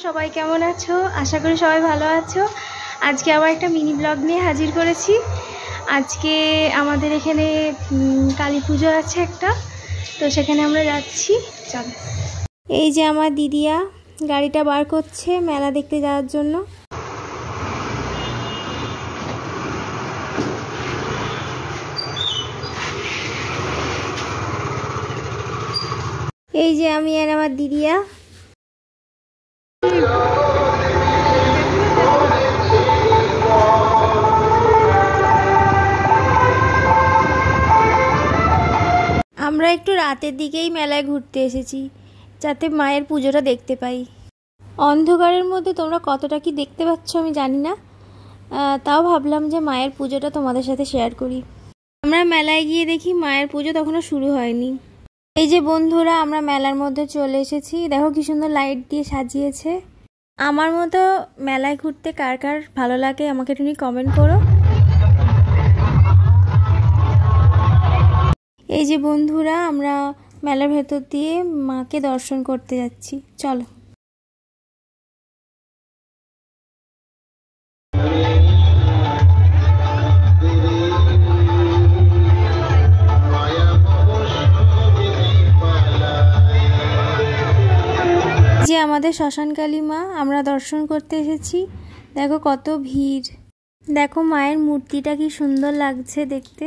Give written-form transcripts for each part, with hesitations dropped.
সবাই কেমন আছো? আশা করি সবাই ভালো আছো। আজকে আবার একটা মিনি ব্লগ নিয়ে হাজির করেছি। আজকে আমাদের এখানে কালী পুজো আছে একটা, তো সেখানে আমরা যাচ্ছি। চলো, এই যে আমার দিদিয়া গাড়িটা বার করছে মেলা দেখতে যাওয়ার জন্য। এই যে আমি আর আমার দিদিয়া। আমরা একটু রাতের দিকেই মেলায় ঘুরতে এসেছি, যাতে মায়ের পুজোটা দেখতে পাই। অন্ধকারের মধ্যে তোমরা কতটা কি দেখতে পাচ্ছ আমি জানি না, তাও ভাবলাম যে মায়ের পুজোটা তোমাদের সাথে শেয়ার করি। আমরা মেলায় গিয়ে দেখি মায়ের পুজো তখনও শুরু হয়নি। এই যে বন্ধুরা, আমরা মেলার মধ্যে চলে এসেছি। দেখো কি সুন্দর লাইট দিয়ে সাজিয়েছে। আমার মতো মেলায় ঘুরতে কার কার ভালো লাগে আমাকে তুমি কমেন্ট করো। এই যে বন্ধুরা, আমরা মেলার ভেতর দিয়ে মাকে দর্শন করতে যাচ্ছি। চলো। যে আমাদের শ্মশানকালী মা, আমরা দর্শন করতে এসেছি। দেখো কত ভিড়। দেখো মায়ের মূর্তিটা কি সুন্দর লাগছে দেখতে।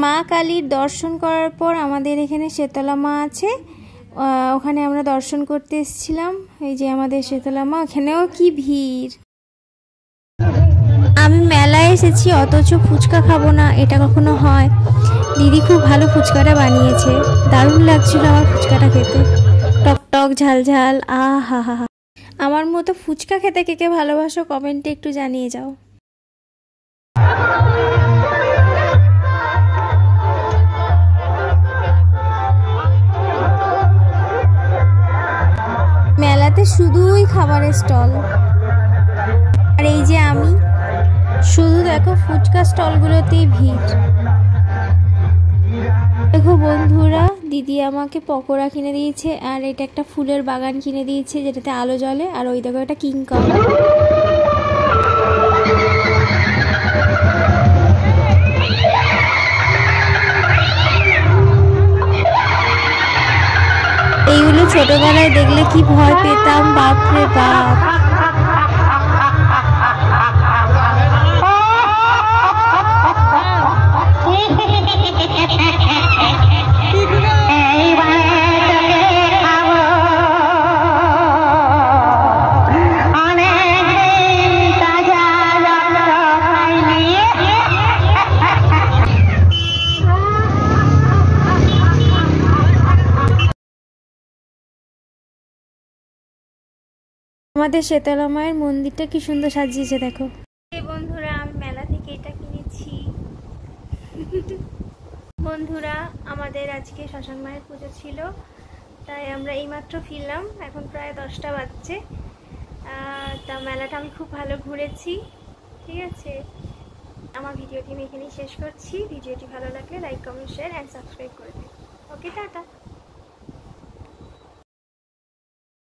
মা কালীর দর্শন করার পর আমাদের এখানে শীতলা মা আছে, ওখানে আমরা দর্শন করতে এসেছিলাম। এই যে আমাদের শীতলা মা, ওখানেও কি ভিড়। আমি মেলায় এসেছি অথচ ফুচকা খাবো না, এটা কখনো হয়? দিদি খুব ভালো ফুচকাটা বানিয়েছে, দারুণ লাগছিল আমার ফুচকাটা খেতে, টক টক ঝাল ঝাল। হা হা হা। আমার মতো ফুচকা খেতে কে কে ভালোবাসো কমেন্টে একটু জানিয়ে যাও। মেলাতে শুধুই খাবারের স্টল, আর এই যে আমি, শুধু দেখো ফুচকা স্টলগুলোতেই ভিড়। দেখো বন্ধুরা, দিদি আমাকে পকোড়া কিনে দিয়েছে, আর এটা একটা ফুলের বাগান কিনে দিয়েছে যেটাতে আলো জ্বলে। আর ওই দেখো এটা কিংকং। এইগুলো ছোটবেলায় দেখলে কি ভয় পেতাম, বাপরে বাপ। আমাদের শীতলা মায়ের মন্দিরটা কি সুন্দর সাজিয়েছে দেখো। এই বন্ধুরা, আমি মেলা থেকে এটা কিনেছি। বন্ধুরা, আমাদের আজকে শ্মশান মায়ের পুজো ছিল, তাই আমরা এইমাত্র ফিরলাম। এখন প্রায় 10টা বাজছে। তা মেলাটা আমি খুব ভালো ঘুরেছি। ঠিক আছে, আমার ভিডিওটি আমি এখানেই শেষ করছি। ভিডিওটি ভালো লাগলে like, comment, share and subscribe করে দিন। ওকে, টাটা।